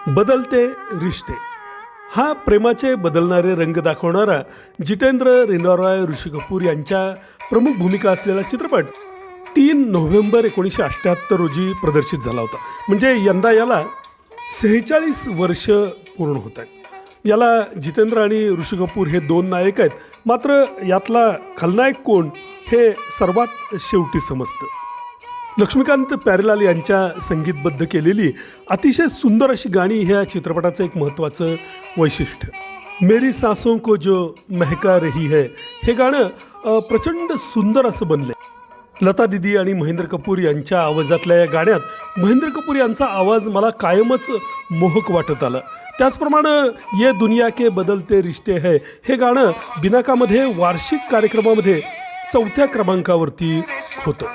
बदलते रिश्ते हा प्रेमाचे बदलणारे रंग दाखवणारा जितेंद्र रेनॉरॉय ऋषी कपूर यांच्या प्रमुख भूमिका असलेला चित्रपट 3 नोव्हेंबर 1978 रोजी प्रदर्शित झाला होता. म्हणजे यंदा याला 46 वर्ष पूर्ण होत आहेत. याला जितेंद्र आणि ऋषी कपूर हे 2 नायक आहेत. मात्र यातला खलनायक कोण हे सर्वात शेवटी समजतं. लक्ष्मीकांत प्यारेलाल यांच्या संगीतबद्ध केलेली अतिशय सुंदर अशी गाणी ह्या चित्रपटाचं एक महत्त्वाचं वैशिष्ट्य. मेरी सांसों को जो महका रही है हे गाणं प्रचंड सुंदर असं बनलं. लता दीदी आणि महेंद्र कपूर यांच्या आवाजातल्या या गाण्यात महेंद्र कपूर यांचा आवाज मला कायमच मोहक वाटत आला. त्याचप्रमाणे ये दुनिया के बदलते रिश्ते है हे गाणं बिनाकामध्ये वार्षिक कार्यक्रमामध्ये 4थ्या क्रमांकावरती होतं.